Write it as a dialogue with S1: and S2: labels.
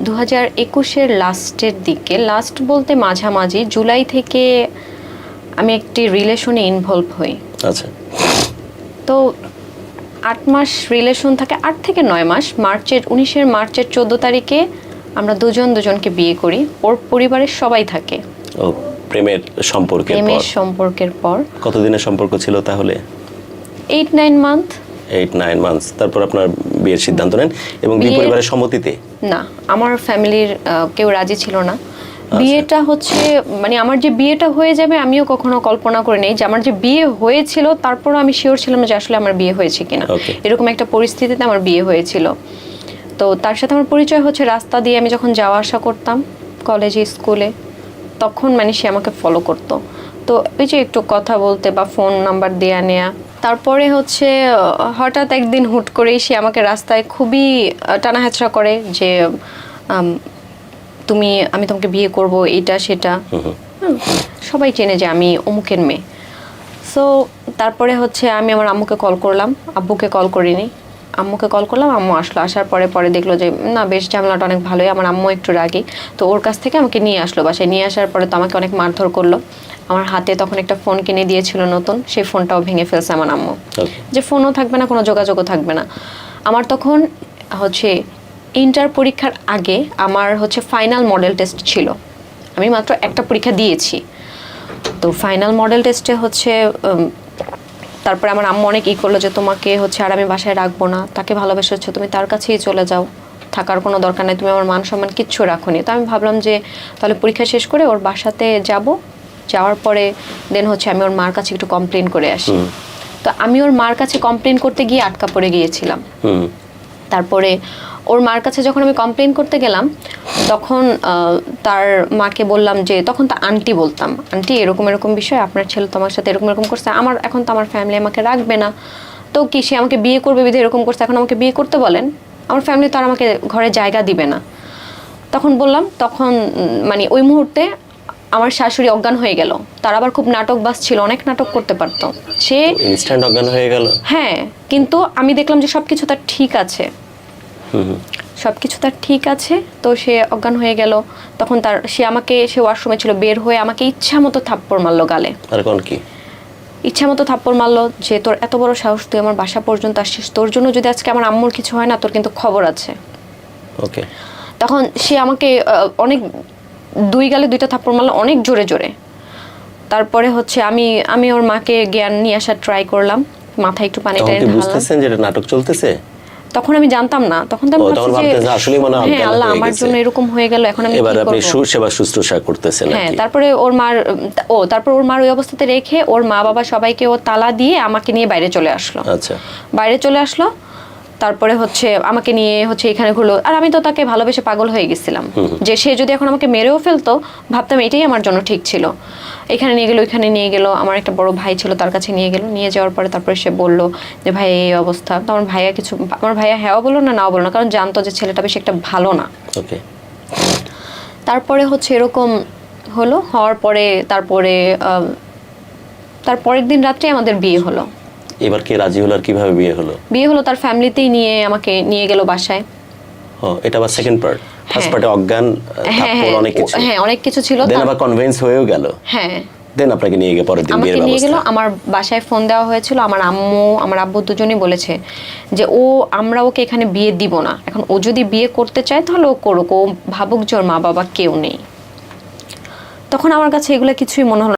S1: 2021-এর লাস্টের দিকে, লাস্ট বলতে মাঝামাঝি জুলাই থেকে আমি একটি রিলেশনে ইনভলভ হই।
S2: আচ্ছা।
S1: তো 8 মাস রিলেশন থাকে, 8 থেকে 9 মাস। 19 মার্চের 14 তারিখে আমরা দুজনকে বিয়ে করি। ওর পরিবারের সবাই থাকে।
S2: ও প্রেমের
S1: সম্পর্কের পর।
S2: কতদিনের সম্পর্ক ছিল তাহলে?
S1: 8-9 মান্থ।
S2: 8-9 মান্থস। তারপর আপনার বিয়ের সিদ্ধান্ত নেন এবং বিয়ে পরিবারের সম্মতিতে?
S1: না, আমার ফ্যামিলির কেউ রাজি ছিল না। বিয়েটা হচ্ছে মানে আমার যে বিয়েটা হয়ে যাবে আমিও কখনো কল্পনা করে নেই যে আমার যে বিয়ে হয়েছিল, তারপরও আমি শিওর ছিলাম যে আসলে আমার বিয়ে হয়েছে কিনা। এরকম একটা পরিস্থিতিতে আমার বিয়ে হয়েছিল। তো তার সাথে আমার পরিচয় হচ্ছে রাস্তা দিয়ে আমি যখন যাওয়া আসা করতাম কলেজে, স্কুলে, তখন মানে সে আমাকে ফলো করতো। তো ওই যে একটু কথা বলতে বা ফোন নাম্বার দেয়া নেয়া। তারপরে হচ্ছে হঠাৎ একদিন হুট করেই সে আমাকে রাস্তায় খুবই টানাহেচড়া করে যে আমি তোমাকে বিয়ে করব, এটা সেটা। সবাই চেনে যে আমি অমুকের মেয়ে। সো তারপরে হচ্ছে আমি আমার আম্মুকে কল করলাম, আব্বুকে কল করিনি। আম্মুকে কল করলাম, আম্মু আসলো। আসার পরে দেখলো যে না, বেশ ঝামেলাটা অনেক ভালোই। আমার আম্মু একটু রাগী, তো ওর কাছ থেকে আমাকে নিয়ে আসলো বাসায়। নিয়ে আসার পরে তো আমাকে অনেক মারধর করলো। আমার হাতে তখন একটা ফোন কিনে দিয়েছিল নতুন, সেই ফোনটাও ভেঙে ফেলছে আমার আম্মু। যে ফোনও থাকবে না, কোনো যোগাযোগও থাকবে না। আমার তখন হচ্ছে ইন্টার পরীক্ষার আগে আমার হচ্ছে ফাইনাল মডেল টেস্ট ছিল। আমি মাত্র একটা পরীক্ষা দিয়েছি। তো ফাইনাল মডেল টেস্টে হচ্ছে তারপরে আমার আম্মু অনেক করলো যে তোমাকে হচ্ছে আর আমি বাসায় রাখবো না, তাকে ভালোবেসেছো, তুমি তার কাছেই চলে যাও, থাকার কোনো দরকার নেই, তুমি আমার মান সম্মান কিচ্ছু রাখোনি। তো আমি ভাবলাম যে তাহলে পরীক্ষা শেষ করে ওর বাসাতে যাব, যাওয়ার পরে দেন হচ্ছে আমি ওর মার কাছে একটু কমপ্লেন করে আসি। তো আমি ওর মার কাছে কমপ্লেন করতে গিয়ে আটকা পড়ে গিয়েছিলাম। তারপরে ওর মার কাছে যখন আমি কমপ্লেন করতে গেলাম, তখন তার মাকে বললাম যে, তখন তো আন্টি বলতাম, আন্টি এরকম বিষয়, আপনার ছেলে তোমার সাথে এরকম করছে, এখন তো আমার ফ্যামিলি আমাকে রাখবে না, তো কি সে আমাকে বিয়ে করবে বিধে এরকম করছে, এখন আমাকে বিয়ে করতে বলেন, আমার ফ্যামিলি তো আর আমাকে ঘরে জায়গা দিবে না। তখন বললাম, তখন মানে ওই মুহূর্তে আমার শাশুড়ি অজ্ঞান হয়ে গেল। তার আবার খুব নাটকবাজ ছিল, অনেক নাটক করতে পারতো সে।
S2: ইনস্ট্যান্ট অজ্ঞান হয়ে গেল? হ্যাঁ,
S1: কিন্তু আমি দেখলাম যে সবকিছু তার ঠিক আছে, সবকিছু তার ঠিক আছে। তো সে অজ্ঞান হয়ে গেল। তখন সে ওয়াশরুমে ছিল, বের হয়ে আমাকে ইচ্ছা মতো থাপ্পড় মারলো গালে।
S2: আর কোন কি
S1: ইচ্ছা মতো থাপ্পড় মারলো যে তোর এত বড় সাহস, তুই আমার বাসা পর্যন্ত আসছিস, তোর জন্য যদি আজকে আমার আম্মুর কিছু হয় না, তোর কিন্তু খবর আছে।
S2: ওকে।
S1: তখন সে আমাকে অনেক 2 গালে 2টা থাপ্পড় মারলো, অনেক জোরে জোরে। তারপরে হচ্ছে আমি ওর মাকে জ্ঞান নিয়ে আসার ট্রাই করলাম, মাথায় একটু পানি টেনে ঢাললাম।
S2: বুঝতেছেন যে এটা নাটক চলতেছে?
S1: তখন আমি জানতাম না, তখন তো আমি ভাবছি যে আসলে মনে হয় আল্লাহ আমার জন্য এরকম হয়ে গেল, এখন আমি কি করব।
S2: এবার আপনি সেবা শুশ্রূষা করতেছেন নাকি?
S1: হ্যাঁ। তারপরে ওর মার ওই অবস্থাতে রেখে ওর মা বাবা সবাইকে ও তালা দিয়ে আমাকে নিয়ে বাইরে চলে আসলো।
S2: আচ্ছা।
S1: বাইরে চলে আসলো, তারপরে হচ্ছে আমাকে নিয়ে হচ্ছে এখানে ঘুরলো। আর আমি তো তাকে ভালোবেসে পাগল হয়ে গেছিলাম যে সে যদি এখন আমাকে মেরেও ফেলতো, ভাবতাম এটাই আমার জন্য ঠিক ছিল। এখানে নিয়ে গেলো, ওইখানে নিয়ে গেলো, আমার একটা বড় ভাই ছিল, তার কাছে নিয়ে গেলো। নিয়ে যাওয়ার পরে তারপরে সে বললো যে ভাই এই অবস্থা। তো আমার ভাইয়া হ্যাঁ বললো না, নাও বললো না, কারণ জানতো যে ছেলেটা বেশি একটা ভালো না।
S2: ওকে।
S1: তারপরে হচ্ছে এরকম হলো, হওয়ার পরে তার পরের দিন রাত্রে আমাদের বিয়ে হলো।
S2: এবার কে রাজি হলো আর কিভাবে বিয়ে হলো?
S1: বিয়ে হলো তার ফ্যামিলিতেই আমাকে নিয়ে গেল বাসায়।
S2: এটা আবার সেকেন্ড পার্ট। ফার্স্ট পার্টে অজ্ঞান, তারপর
S1: অনেক কিছু ছিল,
S2: দেন আবার কনভিন্স হয়েও গেল।
S1: হ্যাঁ।
S2: দেন আপনাকে নিয়ে গিয়ে পরের দিন বিয়ের ব্যবস্থা।
S1: নিয়ে গেল, আমার বাসায় ফোন দেওয়া হয়েছিল। আমার আম্মু আমার আব্বু দুজনেই বলেছে যে আমরা ওকে এখানে বিয়ে দিব না, এখন ও যদি বিয়ে করতে চায় তাহলে ও করুক, ও ভাবুক যে ওর মা বাবা কেউ নেই। তখন আমার কাছে এগুলো কিছুই মনে হলো